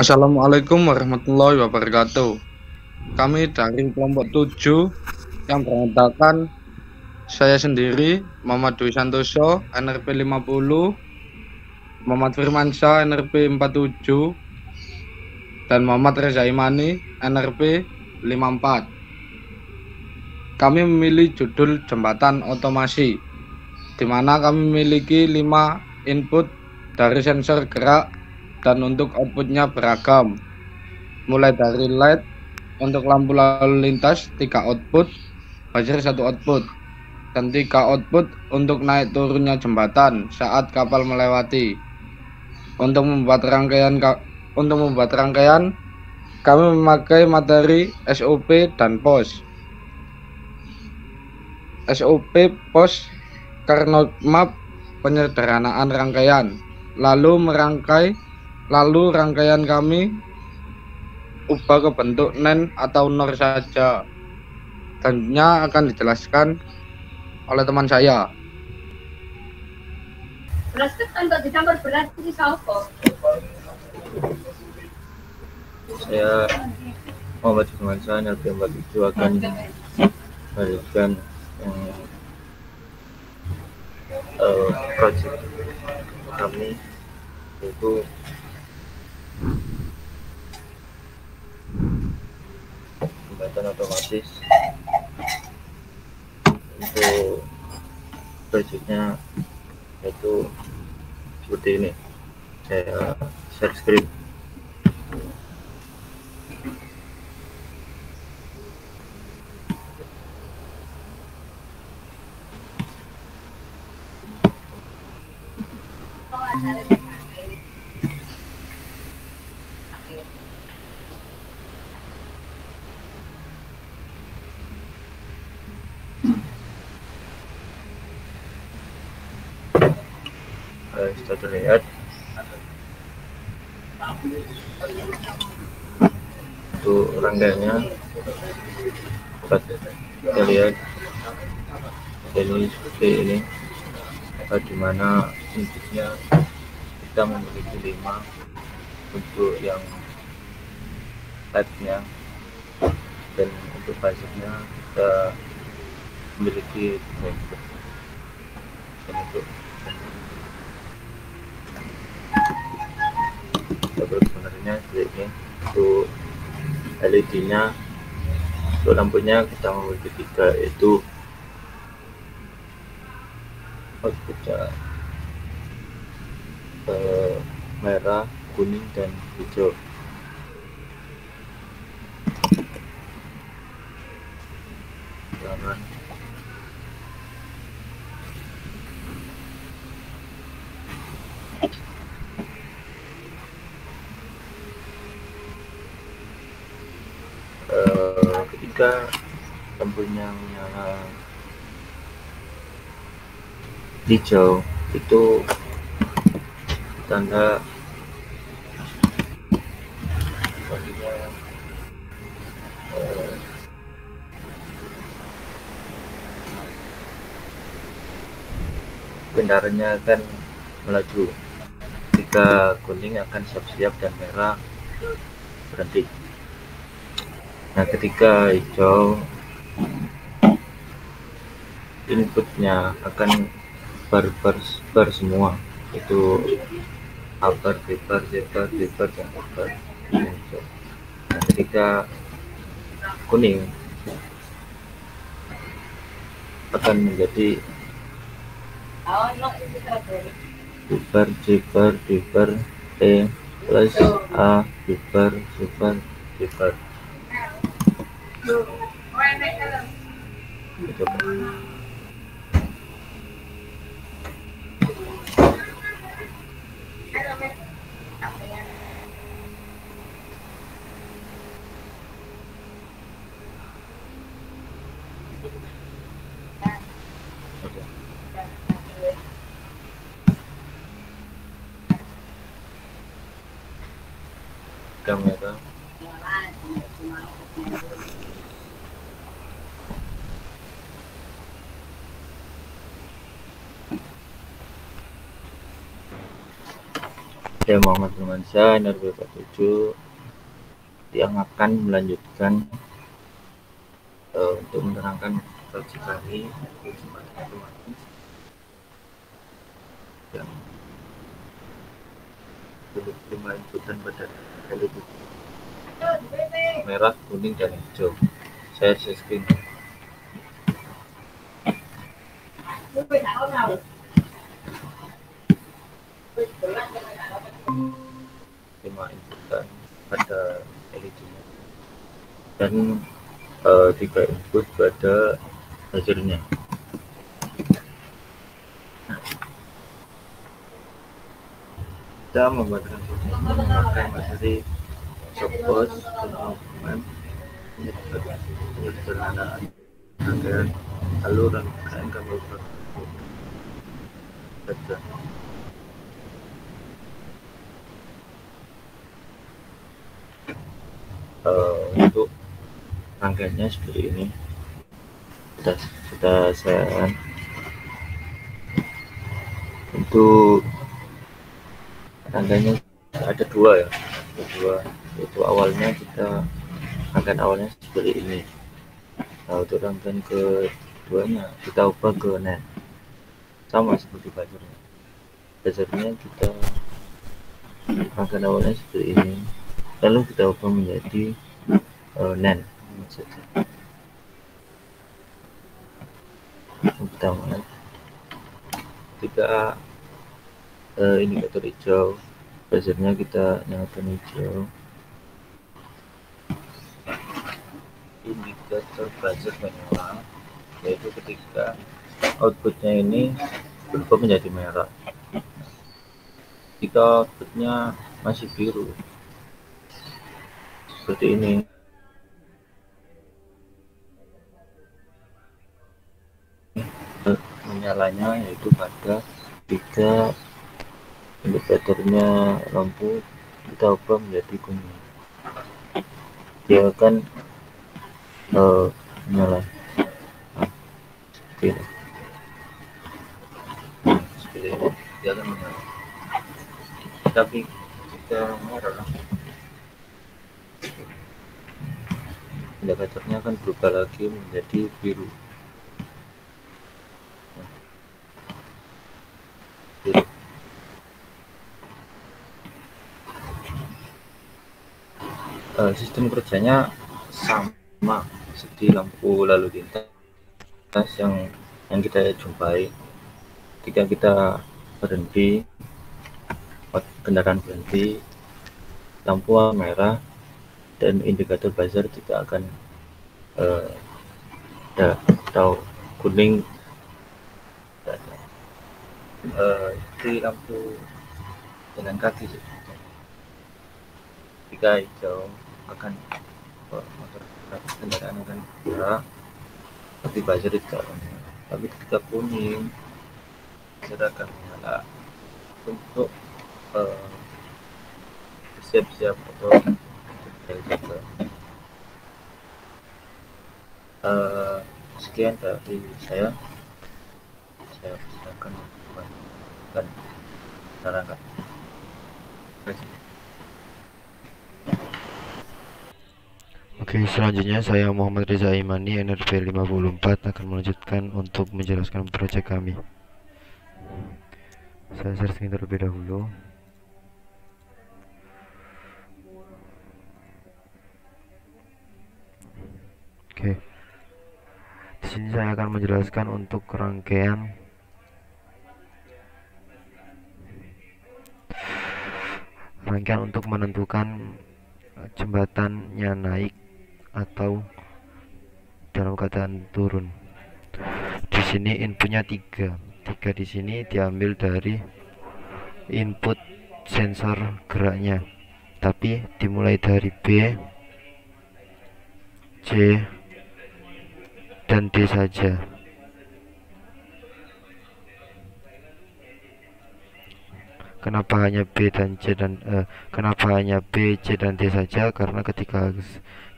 Assalamualaikum warahmatullahi wabarakatuh. Kami dari kelompok 7 yang beranggotakan saya sendiri, Muhammad Dwi Santoso, NRP 50, Muhammad Firmansyah, NRP 47, dan Muhammad Reza Imani, NRP 54. Kami memilih judul jembatan otomasi, di mana kami memiliki 5 input dari sensor gerak dan untuk outputnya beragam, mulai dari LED untuk lampu lalu lintas 3 output, buzzer 1 output, dan 3 output untuk naik turunnya jembatan saat kapal melewati. Untuk membuat rangkaian kami memakai materi SOP dan POS. SOP POS karena map penyederhanaan rangkaian, lalu rangkaian kami ubah ke bentuk NEN atau NOR saja. Selanjutnya akan dijelaskan oleh teman saya. Beras ketan kok dicampur beras iki sapa? Saya Muhammad Firmansyah, NRP 47 akan memberikan project kami, yaitu jembatan otomatis. Untuk projectnya yaitu seperti ini. Saya share screen. Sudah terlihat. Untuk rangkaiannya dapat kita lihat ini seperti ini, di mana inputnya kita memiliki 5 untuk yang type-nya, dan untuk buzzernya kita memiliki input. Dan untuk sebenarnya seperti ini. Untuk LED-nya, untuk lampunya kita memiliki 3, yaitu outputnya merah, kuning, dan hijau. Jangan ketika lampunya menyala hijau, itu tanda kendaraannya akan melaju. Ketika kuning akan siap-siap dan merah berhenti. Nah, ketika hijau, inputnya akan bar semua, itu upper, zipper, dan upper. Nah, ketika kuning akan menjadi zipper, E plus A, zipper. Kamera Saya Muhammad Firmansyah, NRW 47, yang akan melanjutkan untuk menerangkan proyek kami di kesempatan kemarin yang 25 inputan pada LED merah, kuning, dan hijau. Saya share screen. Lima inputan pada LED dan 3 input pada buzzernya. Kita membuatkan memakai materi Softbox dengan penyederhanaan rangkaian alur rangkaian kabel saja. Untuk rangkaiannya seperti ini. Sudah saya untuk rangkaiannya ada dua ya, yaitu awalnya rangkaian awalnya seperti ini. Nah, untuk rangkaian keduanya kita ubah ke NAND, sama seperti buzzernya kita rangkaian awalnya seperti ini, lalu kita ubah menjadi NAND saja. Yang pertama, ketika indikator hijau, buzzernya kita nyalakan hijau. Indikator buzzer menyala, yaitu ketika outputnya ini berubah menjadi merah. Jika outputnya masih biru seperti ini, menyalanya yaitu pada ketika indikatornya lampu kita ubah menjadi kuning, dia akan menyala. Seperti ini, dia akan menyala. Tapi jika merah, indikatornya akan berubah lagi menjadi biru. Sistem kerjanya sama seperti lampu lalu lintas yang kita jumpai. Ketika kita berhenti, kendaraan berhenti, lampu merah dan indikator buzzer tidak akan atau kuning. Di lampu jalan kaki, jika hijau akan motor kendaraan akan bergerak, tapi buzzer tidak akan menyala. Tapi ketika kuning, buzzer akan menyala untuk siap-siap atau jaga. Sekian dari saya akan sarankan. Oke, selanjutnya saya Muhammad Reza Imani, NRW 54 akan melanjutkan untuk menjelaskan proyek kami. Saya share screen terlebih dahulu. Oke. Di sini saya akan menjelaskan untuk rangkaian untuk menentukan jembatannya naik atau dalam keadaan turun. Di sini inputnya tiga di sini diambil dari input sensor geraknya, tapi dimulai dari B, C, dan D saja. Kenapa hanya B, C, dan D saja? Karena ketika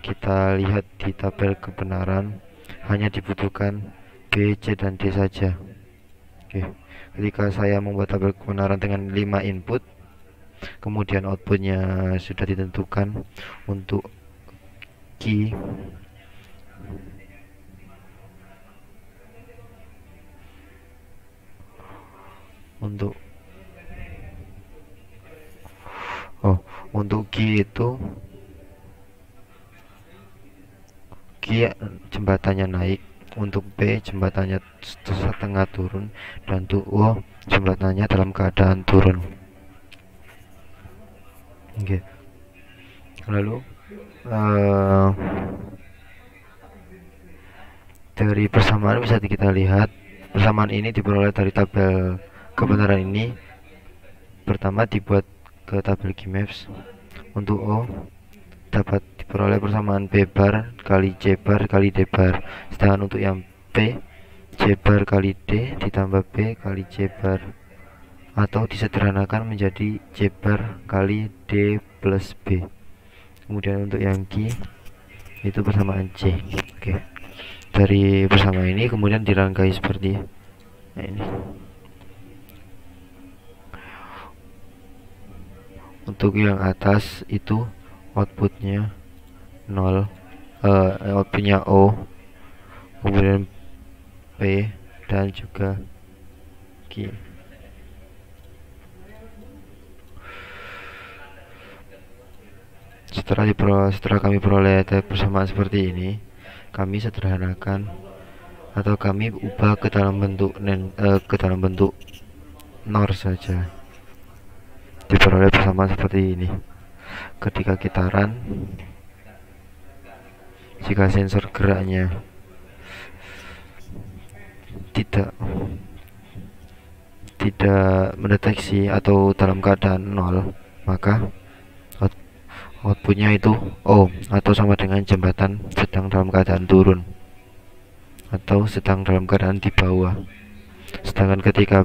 kita lihat di tabel kebenaran hanya dibutuhkan B, C, dan D saja. Oke. Ketika saya membuat tabel kebenaran dengan 5 input, kemudian outputnya sudah ditentukan. Untuk key untuk key itu jembatannya naik, untuk P jembatannya setengah turun, dan untuk O jembatannya dalam keadaan turun. Oke. Lalu dari persamaan bisa kita lihat persamaan ini diperoleh dari tabel kebenaran ini. Pertama dibuat ke tabel Gmaps. Untuk O dapat diperoleh persamaan B bar kali C bar kali D bar, sedangkan untuk yang P, C bar kali D ditambah B kali C bar, atau disederhanakan menjadi C bar kali D plus B. Kemudian untuk yang Q itu persamaan C. Oke. Dari persamaan ini kemudian dirangkai seperti ini. Untuk yang atas itu outputnya 0, outputnya O, kemudian P dan juga Q. Setelah kami peroleh persamaan seperti ini, kami sederhanakan atau kami ubah ke dalam bentuk NOR saja. Diperoleh persamaan seperti ini. Ketika kita run, jika sensor geraknya tidak mendeteksi atau dalam keadaan 0, maka outputnya itu O, atau sama dengan jembatan sedang dalam keadaan turun atau sedang dalam keadaan di bawah. Sedangkan ketika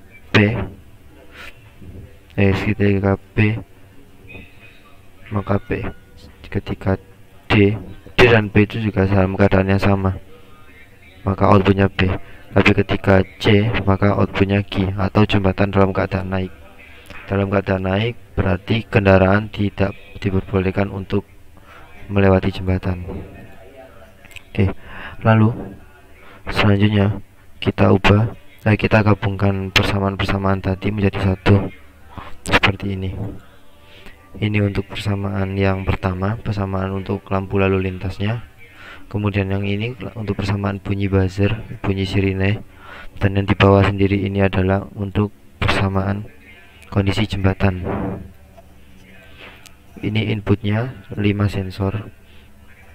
maka P, ketika D dan B itu juga dalam keadaan yang sama, maka outputnya B. Tapi ketika C, maka outputnya Q, atau jembatan dalam keadaan naik. Dalam keadaan naik berarti kendaraan tidak diperbolehkan untuk melewati jembatan. Oke, lalu selanjutnya kita gabungkan persamaan-persamaan tadi menjadi satu seperti ini. Ini untuk persamaan yang pertama, persamaan untuk lampu lalu lintasnya. Kemudian yang ini untuk persamaan bunyi buzzer, bunyi sirine. Dan yang di bawah sendiri ini adalah untuk persamaan kondisi jembatan. Ini inputnya 5 sensor.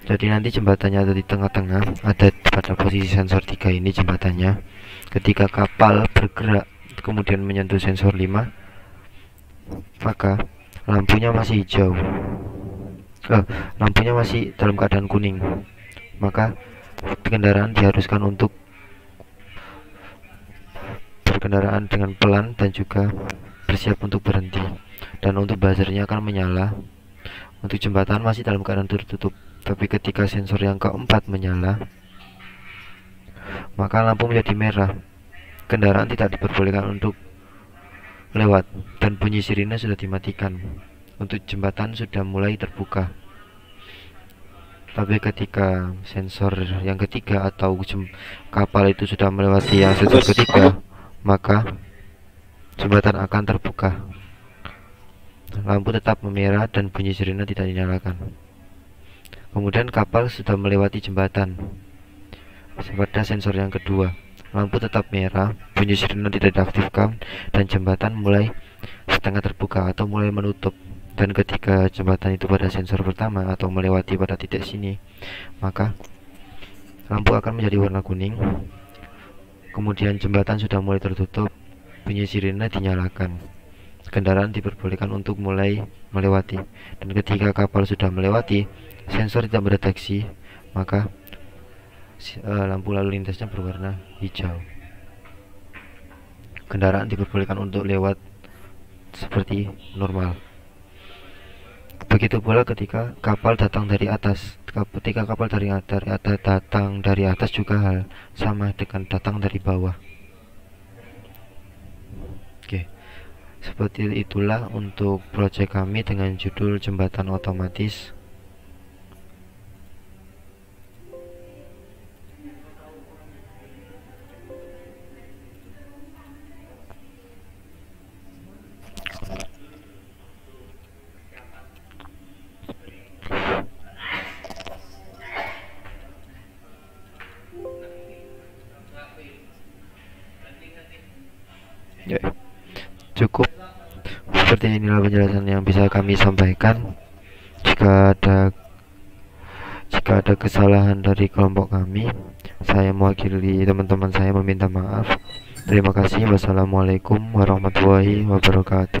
Jadi nanti jembatannya ada di tengah-tengah, ada pada posisi sensor 3 ini jembatannya. Ketika kapal bergerak kemudian menyentuh sensor 5, maka lampunya masih hijau, lampunya masih dalam keadaan kuning, maka kendaraan diharuskan untuk berkendaraan dengan pelan dan juga bersiap untuk berhenti. Dan untuk buzzernya akan menyala. Untuk jembatan masih dalam keadaan tertutup, tapi ketika sensor yang keempat menyala, maka lampu menjadi merah. Kendaraan tidak diperbolehkan untuk lewat dan bunyi sirine sudah dimatikan. Untuk jembatan sudah mulai terbuka. Tapi ketika sensor yang ketiga atau kapal itu sudah melewati yang sensor ketiga, maka jembatan akan terbuka. Lampu tetap memerah dan bunyi sirine tidak dinyalakan. Kemudian kapal sudah melewati jembatan. Pada sensor yang kedua, lampu tetap merah, bunyi sirine tidak diaktifkan, dan jembatan mulai setengah terbuka atau mulai menutup. Dan ketika jembatan itu pada sensor pertama atau melewati pada titik sini, maka lampu akan menjadi warna kuning. Kemudian jembatan sudah mulai tertutup, bunyi sirine dinyalakan. Kendaraan diperbolehkan untuk mulai melewati. Dan ketika kapal sudah melewati, sensor tidak mendeteksi, maka lampu lalu lintasnya berwarna hijau. Kendaraan diperbolehkan untuk lewat seperti normal. Begitu pula ketika kapal datang dari atas. Ketika kapal datang dari atas juga hal sama dengan datang dari bawah. Oke. Seperti itulah untuk proyek kami dengan judul jembatan otomatis. Ya, cukup. Seperti inilah penjelasan yang bisa kami sampaikan. Jika ada kesalahan dari kelompok kami, saya mewakili teman-teman saya meminta maaf. Terima kasih. Wassalamualaikum warahmatullahi wabarakatuh.